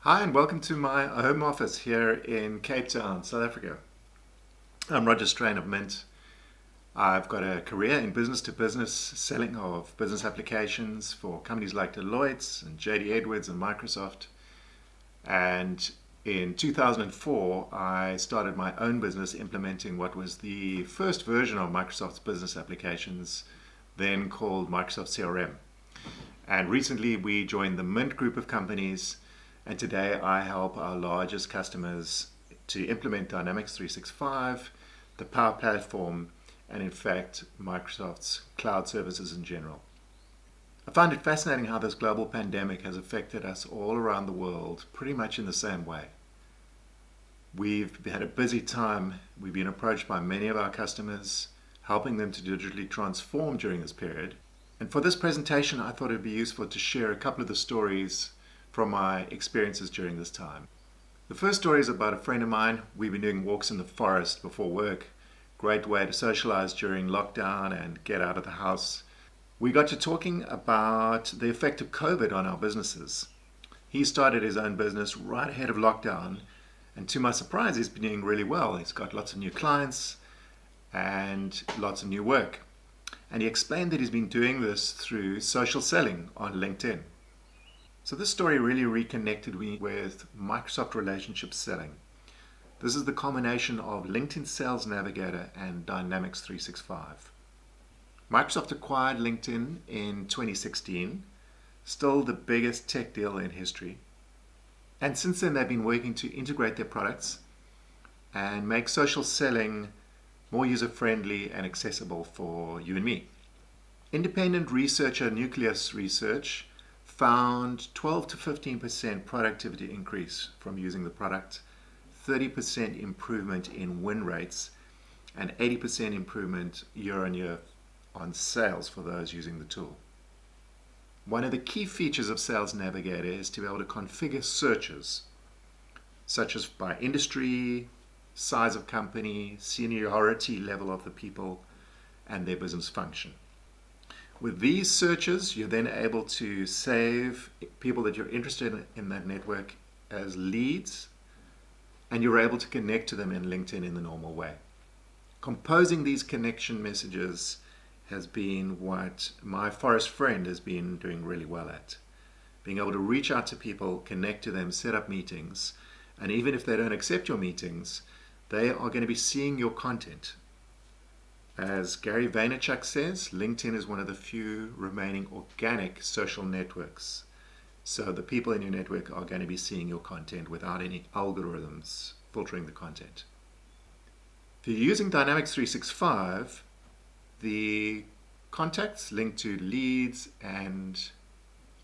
Hi, and welcome to my home office here in Cape Town, South Africa. I'm Roger Strain of Mint. I've got a career in business to business selling of business applications for companies like Deloitte and JD Edwards and Microsoft. And in 2004, I started my own business implementing what was the first version of Microsoft's business applications, then called Microsoft CRM. And recently we joined the Mint group of companies, and today I help our largest customers to implement Dynamics 365, the Power Platform, and in fact, Microsoft's cloud services in general. I find it fascinating how this global pandemic has affected us all around the world pretty much in the same way. We've had a busy time. We've been approached by many of our customers, helping them to digitally transform during this period. And for this presentation, I thought it would be useful to share a couple of the stories from my experiences during this time. The first story is about a friend of mine. We've been doing walks in the forest before work. Great way to socialize during lockdown and get out of the house. We got to talking about the effect of COVID on our businesses. He started his own business right ahead of lockdown, and to my surprise, he's been doing really well. He's got lots of new clients and lots of new work. And he explained that he's been doing this through social selling on LinkedIn. So this story really reconnected me with Microsoft relationship selling. This is the combination of LinkedIn Sales Navigator and Dynamics 365. Microsoft acquired LinkedIn in 2016, still the biggest tech deal in history. And since then they've been working to integrate their products and make social selling more user-friendly and accessible for you and me. Independent researcher Nucleus Research found 12 to 15% productivity increase from using the product, 30% improvement in win rates, and 80% improvement year on year on sales for those using the tool. One of the key features of Sales Navigator is to be able to configure searches, such as by industry, size of company, seniority level of the people, and their business function. With these searches, you're then able to save people that you're interested in that network as leads, and you're able to connect to them in LinkedIn in the normal way. Composing these connection messages has been what my forest friend has been doing really well at. Being able to reach out to people, connect to them, set up meetings, and even if they don't accept your meetings, they are going to be seeing your content. As Gary Vaynerchuk says, LinkedIn is one of the few remaining organic social networks. So the people in your network are going to be seeing your content without any algorithms filtering the content. If you're using Dynamics 365, the contacts linked to leads and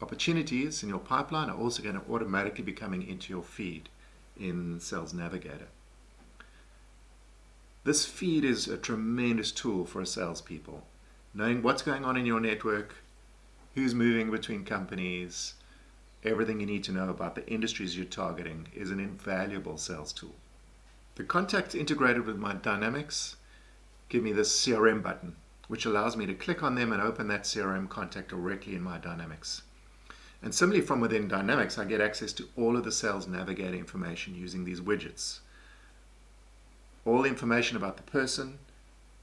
opportunities in your pipeline are also going to automatically be coming into your feed in Sales Navigator. This feed is a tremendous tool for salespeople. Knowing what's going on in your network, who's moving between companies, everything you need to know about the industries you're targeting is an invaluable sales tool. The contacts integrated with my Dynamics give me this CRM button, which allows me to click on them and open that CRM contact directly in my Dynamics. And similarly, from within Dynamics, I get access to all of the Sales Navigator information using these widgets. All the information about the person,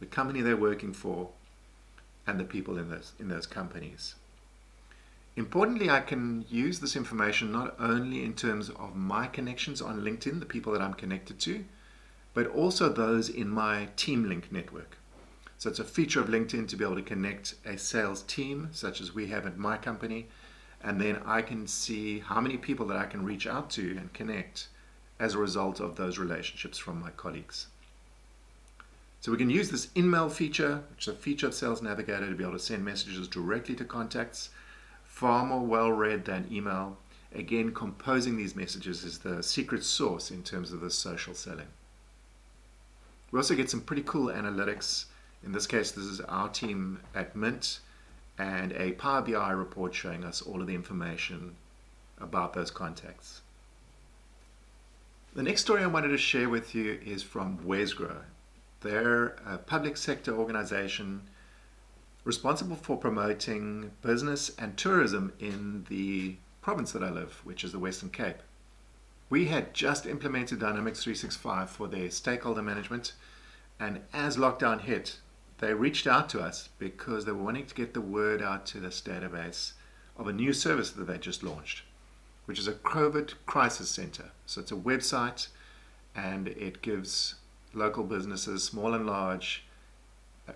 the company they're working for, and the people in those companies. Importantly, I can use this information not only in terms of my connections on LinkedIn, the people that I'm connected to, but also those in my Team Link network. So it's a feature of LinkedIn to be able to connect a sales team, such as we have at my company, and then I can see how many people that I can reach out to and connect as a result of those relationships from my colleagues. So we can use this in-mail feature, which is a feature of Sales Navigator, to be able to send messages directly to contacts, far more well-read than email. Again, composing these messages is the secret sauce in terms of the social selling. We also get some pretty cool analytics. In this case, this is our team at Mint and a Power BI report showing us all of the information about those contacts. The next story I wanted to share with you is from Wesgrow. They're a public sector organization responsible for promoting business and tourism in the province that I live, which is the Western Cape. We had just implemented Dynamics 365 for their stakeholder management, and as lockdown hit, they reached out to us because they were wanting to get the word out to this database of a new service that they just launched, which is a COVID crisis center. So it's a website, and it gives local businesses, small and large,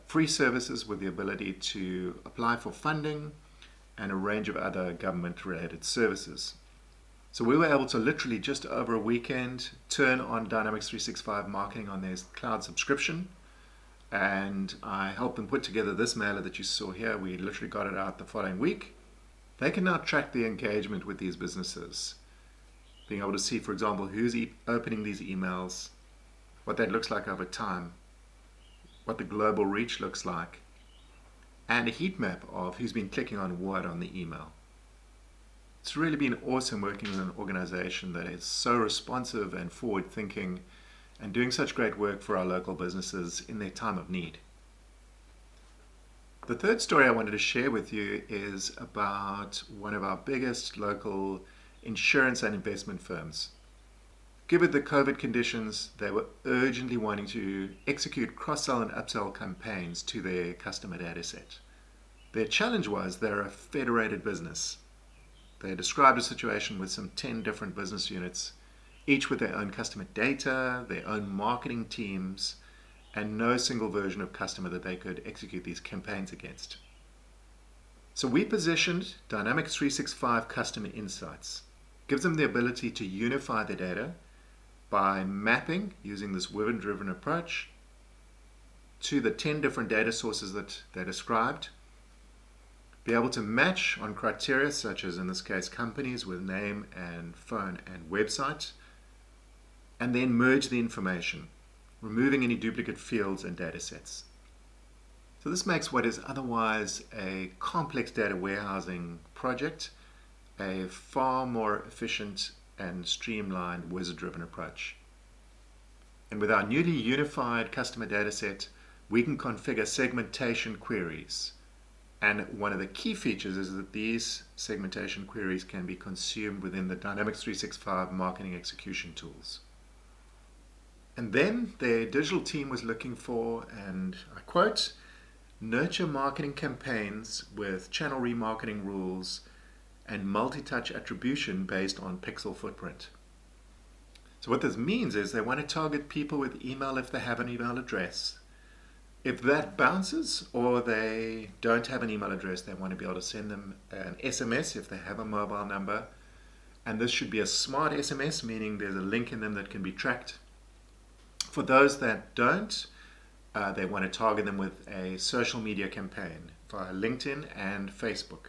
free services with the ability to apply for funding and a range of other government-related services. So we were able to literally just over a weekend turn on Dynamics 365 marketing on their cloud subscription, and I helped them put together this mailer that you saw here. We literally got it out the following week. They can now track the engagement with these businesses, being able to see, for example, who's opening these emails, what that looks like over time, what the global reach looks like, and a heat map of who's been clicking on what on the email. It's really been awesome working with an organization that is so responsive and forward-thinking and doing such great work for our local businesses in their time of need. The third story I wanted to share with you is about one of our biggest local insurance and investment firms. Given the COVID conditions, they were urgently wanting to execute cross-sell and upsell campaigns to their customer data set. Their challenge was they're a federated business. They described a situation with some 10 different business units, each with their own customer data, their own marketing teams, and no single version of customer that they could execute these campaigns against. So we positioned Dynamics 365 Customer Insights. Gives them the ability to unify their data by mapping, using this ribbon-driven approach, to the 10 different data sources that they described, be able to match on criteria such as, in this case, companies with name and phone and website, and then merge the information, removing any duplicate fields and data sets. So this makes what is otherwise a complex data warehousing project a far more efficient and streamlined wizard-driven approach. And with our newly unified customer data set, we can configure segmentation queries. And one of the key features is that these segmentation queries can be consumed within the Dynamics 365 marketing execution tools. And then their digital team was looking for, and I quote, nurture marketing campaigns with channel remarketing rules and multi-touch attribution based on pixel footprint. So what this means is they want to target people with email if they have an email address. If that bounces or they don't have an email address, they want to be able to send them an SMS if they have a mobile number. And this should be a smart SMS, meaning there's a link in them that can be tracked. For those that don't, they want to target them with a social media campaign via LinkedIn and Facebook.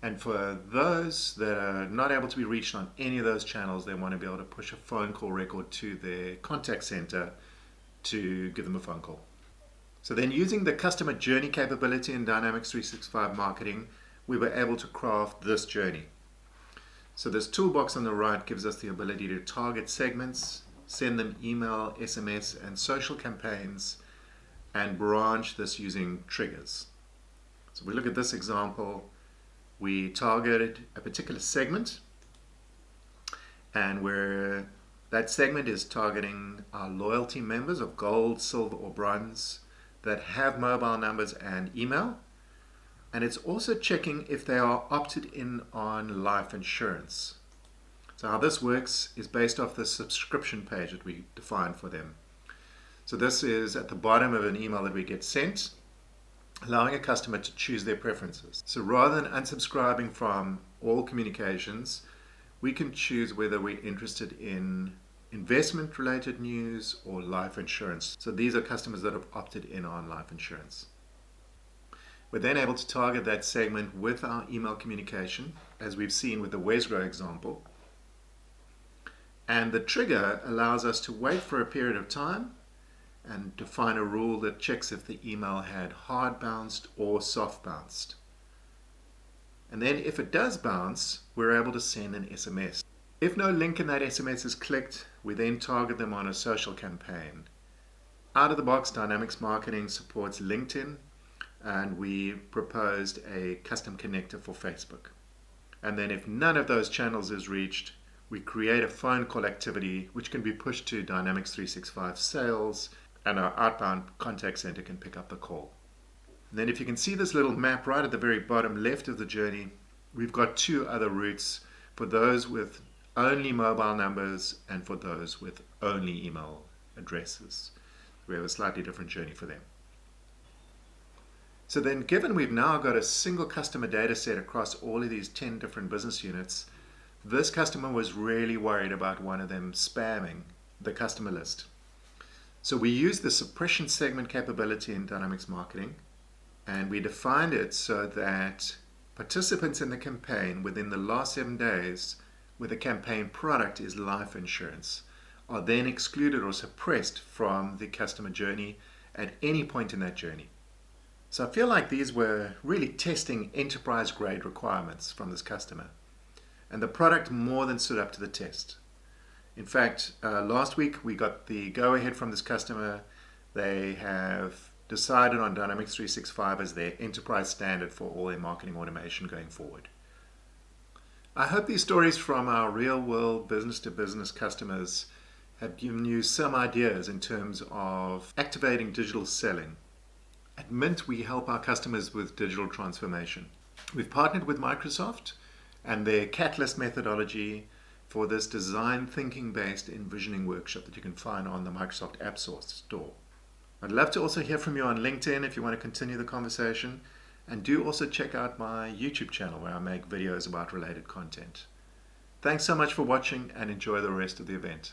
And for those that are not able to be reached on any of those channels, they want to be able to push a phone call record to their contact center to give them a phone call. So then, using the customer journey capability in Dynamics 365 marketing, we were able to craft this journey. So this toolbox on the right gives us the ability to target segments, send them email, SMS, and social campaigns, and branch this using triggers. So we look at this example. We targeted a particular segment, and where that segment is targeting our loyalty members of gold, silver, or bronze that have mobile numbers and email. And it's also checking if they are opted in on life insurance. So how this works is based off the subscription page that we defined for them. So this is at the bottom of an email that we get sent, allowing a customer to choose their preferences. So rather than unsubscribing from all communications, we can choose whether we're interested in investment related news or life insurance. So these are customers that have opted in on life insurance. We're then able to target that segment with our email communication, as we've seen with the Wesgrow example. And the trigger allows us to wait for a period of time and define a rule that checks if the email had hard bounced or soft bounced. And then if it does bounce, we're able to send an SMS. If no link in that SMS is clicked, we then target them on a social campaign. Out of the box, Dynamics Marketing supports LinkedIn, and we proposed a custom connector for Facebook. And then if none of those channels is reached, We create a phone call activity which can be pushed to Dynamics 365 Sales, and our outbound contact center can pick up the call. And then if you can see this little map right at the very bottom left of the journey, we've got two other routes for those with only mobile numbers and for those with only email addresses. We have a slightly different journey for them. So then, given we've now got a single customer data set across all of these 10 different business units, this customer was really worried about one of them spamming the customer list. So we used the suppression segment capability in Dynamics Marketing, and we defined it so that participants in the campaign within the last 7 days where the campaign product is life insurance are then excluded or suppressed from the customer journey at any point in that journey. So I feel like these were really testing enterprise grade requirements from this customer, and the product more than stood up to the test. In fact, last week we got the go ahead from this customer. They have decided on Dynamics 365 as their enterprise standard for all their marketing automation going forward. I hope these stories from our real world business to business customers have given you some ideas in terms of activating digital selling. At Mint, we help our customers with digital transformation. We've partnered with Microsoft and their Catalyst methodology for this design thinking based envisioning workshop that you can find on the Microsoft App Store. I'd love to also hear from you on LinkedIn if you want to continue the conversation, and do also check out my YouTube channel where I make videos about related content. Thanks so much for watching, and enjoy the rest of the event.